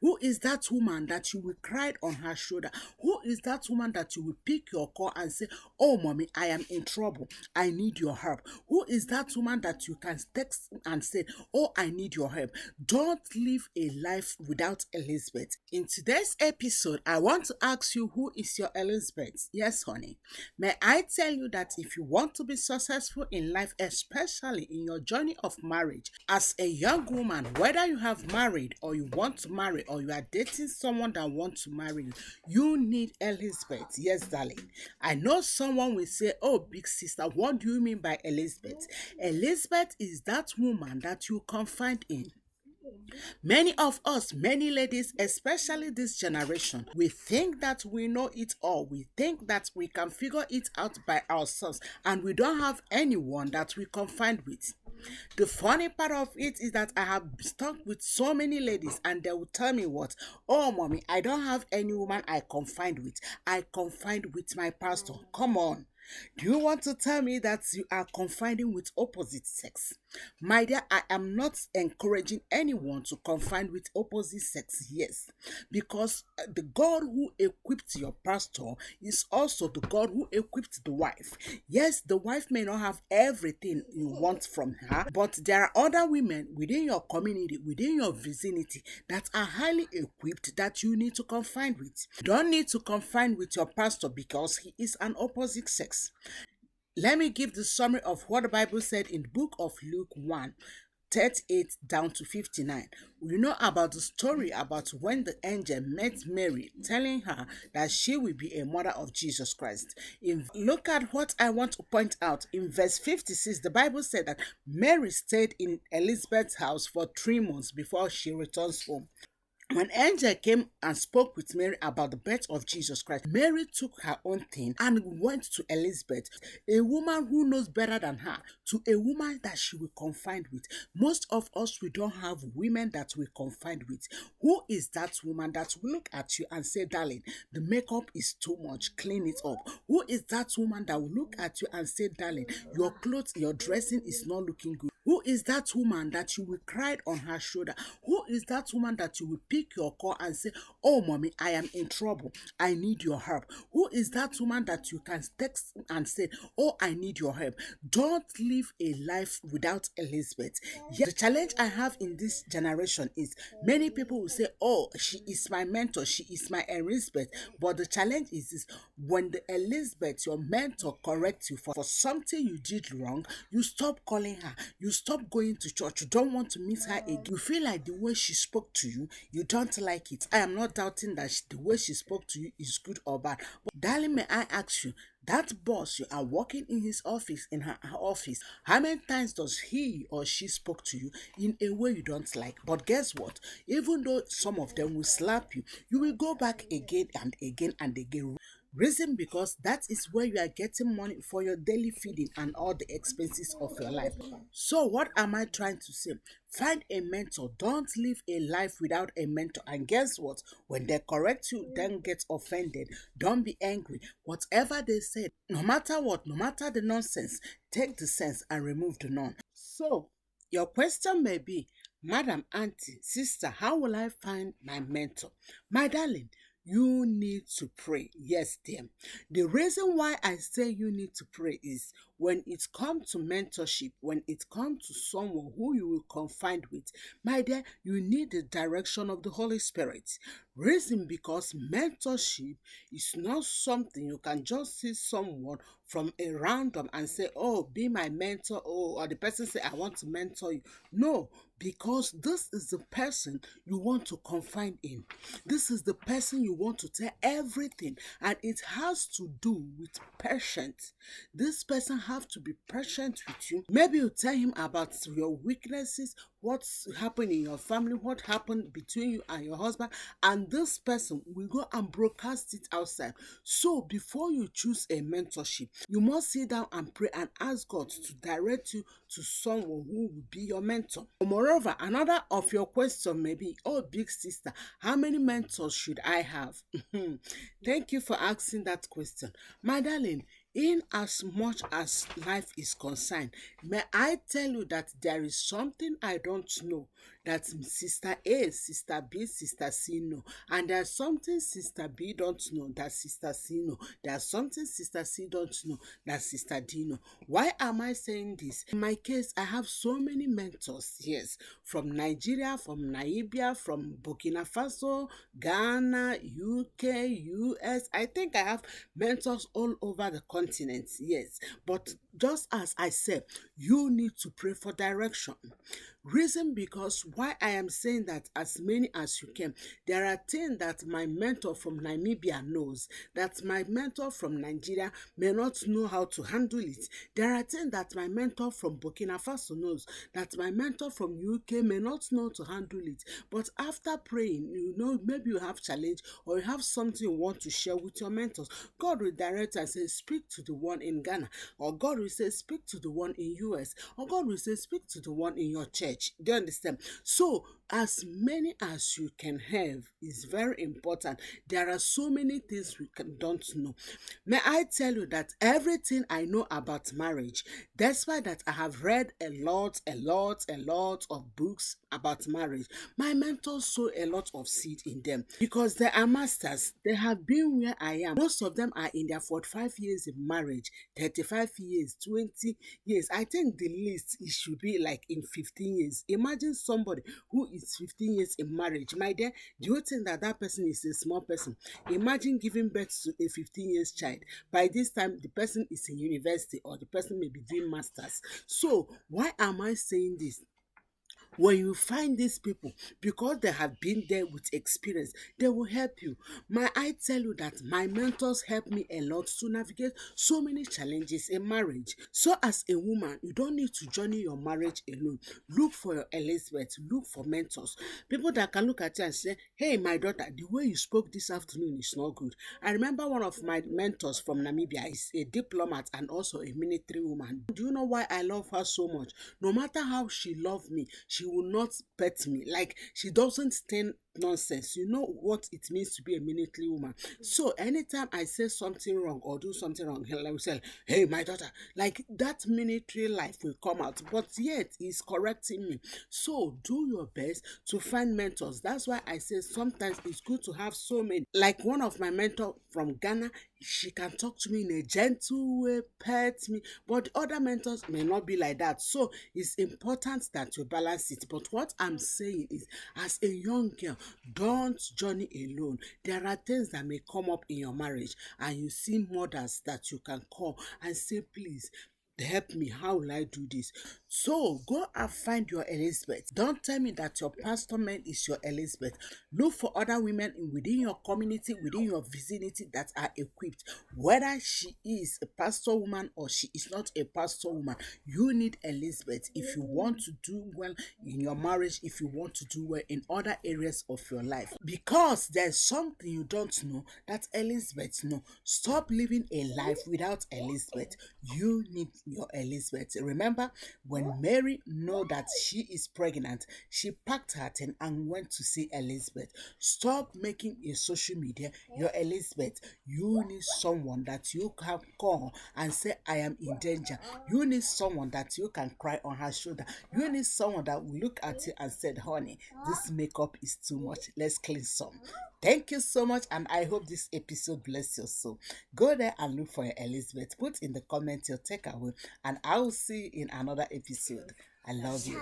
Who is that woman that you will cry on her shoulder? Who is that woman that you will pick your call and say, "Oh, mommy, I am in trouble. I need your help"? Who is that woman that you can text and say, "Oh, I need your help"? Don't live a life without Elizabeth. In today's episode, I want to ask you, who is your Elizabeth? Yes, honey. May I tell you that if you want to be successful in life, especially in your journey of marriage, as a young woman, whether you have married or you want to marry or you are dating someone that wants to marry you, you need Elizabeth. Yes, darling. I know someone will say, "Oh, big sister, what do you mean by Elizabeth?" Elizabeth is that woman that you confide in. Many of us, many ladies, especially this generation, we think that we know it all. We think that we can figure it out by ourselves and we don't have anyone that we confide with. The funny part of it is that I have stuck with so many ladies and they will tell me what? "Oh, mommy, I don't have any woman I confide with. I confide with my pastor." Come on. Do you want to tell me that you are confiding with opposite sex? My dear, I am not encouraging anyone to confide with opposite sex, yes, because the God who equipped your pastor is also the God who equipped the wife. Yes, the wife may not have everything you want from her, but there are other women within your community, within your vicinity, that are highly equipped that you need to confide with. You don't need to confide with your pastor because he is an opposite sex. Let me give the summary of what the Bible said in the book of Luke 1. 38 down to 59. We know about the story about when the angel met Mary, telling her that she will be a mother of Jesus Christ. Look at what I want to point out. In verse 56, the Bible said that Mary stayed in Elizabeth's house for 3 months before she returns home. When angel came and spoke with Mary about the birth of Jesus Christ, Mary took her own thing and went to Elizabeth, a woman who knows better than her, to a woman that she will confide with. Most of us, we don't have women that we confide with. Who is that woman that will look at you and say, "Darling, the makeup is too much, clean it up"? Who is that woman that will look at you and say, "Darling, your clothes, your dressing is not looking good"? Who is that woman that you will cry on her shoulder? Who is that woman that you will pick your call and say, "Oh, mommy, I am in trouble. I need your help"? Who is that woman that you can text and say, "Oh, I need your help"? Don't live a life without Elizabeth. Yes, the challenge I have in this generation is many people will say, "Oh, she is my mentor. She is my Elizabeth." But the challenge is this: when the Elizabeth, your mentor, corrects you for something you did wrong, you stop calling her. You stop going to church. You don't want to meet her again. You feel like the way she spoke to you, you don't like it. I am not doubting that the way she spoke to you is good or bad. But darling, may I ask you, that boss you are working in his office, in her office, how many times does he or she spoke to you in a way you don't like? But guess what? Even though some of them will slap you, you will go back again and again and again. Reason because that is where you are getting money for your daily feeding and all the expenses of your life. So what am I trying to say? Find a mentor. Don't live a life without a mentor. And guess what? When they correct you, don't get offended. Don't be angry. Whatever they said, no matter what, no matter the nonsense, take the sense and remove the none. So your question may be, "Madam, auntie, sister, how will I find my mentor?" My darling, you need to pray. Yes, dear. The reason why I say you need to pray is when it comes to mentorship, when it comes to someone who you will confide with, my dear, you need the direction of the Holy Spirit. Reason because mentorship is not something you can just see someone from a random and say, "Oh, be my mentor," or the person say, "I want to mentor you." No, because this is the person you want to confide in. This is the person you want to tell everything, and it has to do with patience. This person have to be patient with you. Maybe you tell him about your weaknesses, what's happened in your family, what happened between you and your husband, and this person will go and broadcast it outside. So before you choose a mentorship, you must sit down and pray and ask God to direct you to someone who will be your mentor. Moreover, another of your question may be, "Oh, big sister, how many mentors should I have?" Thank you for asking that question. My darling, in as much as life is concerned, may I tell you that there is something I don't know. that Sister A, Sister B, Sister C know. And there's something Sister B don't know that Sister C know. There's something Sister C don't know that Sister D know. Why am I saying this? In my case, I have so many mentors, yes, from Nigeria, from Namibia, from Burkina Faso, Ghana, UK, US. I think I have mentors all over the continent, yes. But just as I said, you need to pray for direction. Reason because why I am saying that as many as you can, there are things that my mentor from Namibia knows that my mentor from Nigeria may not know how to handle it. There are things that my mentor from Burkina Faso knows that my mentor from UK may not know to handle it. But after praying, maybe you have challenge or you have something you want to share with your mentors. God will direct and say, speak to the one in Ghana, or God will say, speak to the one in US, or God will say, speak to the one in your church. Do you understand? So, as many as you can have is very important. There are so many things don't know. May I tell you that everything I know about marriage, despite that I have read a lot of books about marriage, my mentors sow a lot of seed in them because they are masters. They have been where I am. Most of them are in their 45 years in marriage, 35 years, 20 years. I think the least it should be like in 15 years. Imagine somebody who is 15 years in marriage. My dear, do you think that that person is a small person? Imagine giving birth to a 15 years child. By this time, the person is in university or the person may be doing masters. So, why am I saying this? When you find these people, because they have been there with experience, they will help you. I tell you that my mentors help me a lot to navigate so many challenges in marriage. So as a woman, you don't need to journey your marriage alone. Look for your Elizabeth, look for mentors, people that can look at you and say, hey, my daughter, the way you spoke this afternoon is not good. I remember one of my mentors from Namibia is a diplomat and also a military woman. Do you know why I love her so much? No matter how she loved me, she will not pet me. Like, she doesn't stand nonsense. You know what it means to be a military woman. So anytime I say something wrong or do something wrong, I will say, hey, my daughter, like that military life will come out, but yet he's correcting me. So do your best to find mentors. That's why I say sometimes it's good to have so many. Like one of my mentor from Ghana, she can talk to me in a gentle way, pet me, but the other mentors may not be like that. So it's important that you balance it. But what I'm saying is, as a young girl, don't journey alone. There are things that may come up in your marriage, and you see mothers that you can call and say, please, help me, how will I do this? So go and find your Elizabeth. Don't tell me that your pastor man is your Elizabeth. Look for other women within your community, within your vicinity that are equipped. Whether she is a pastor woman or she is not a pastor woman, you need Elizabeth if you want to do well in your marriage, if you want to do well in other areas of your life. Because there's something you don't know that Elizabeth know. Stop living a life without Elizabeth. You need your Elizabeth. Remember, when Mary know that she is pregnant, she packed her thing and went to see Elizabeth. Stop making a social media your Elizabeth. You need someone that you can call and say, I am in danger. You need someone that you can cry on her shoulder. You need someone that will look at you and said, honey, this makeup is too much. Let's clean some. Thank you so much, and I hope this episode bless your soul. Go there and look for your Elizabeth. Put in the comment your takeaway, and I will see you in another episode. I love you.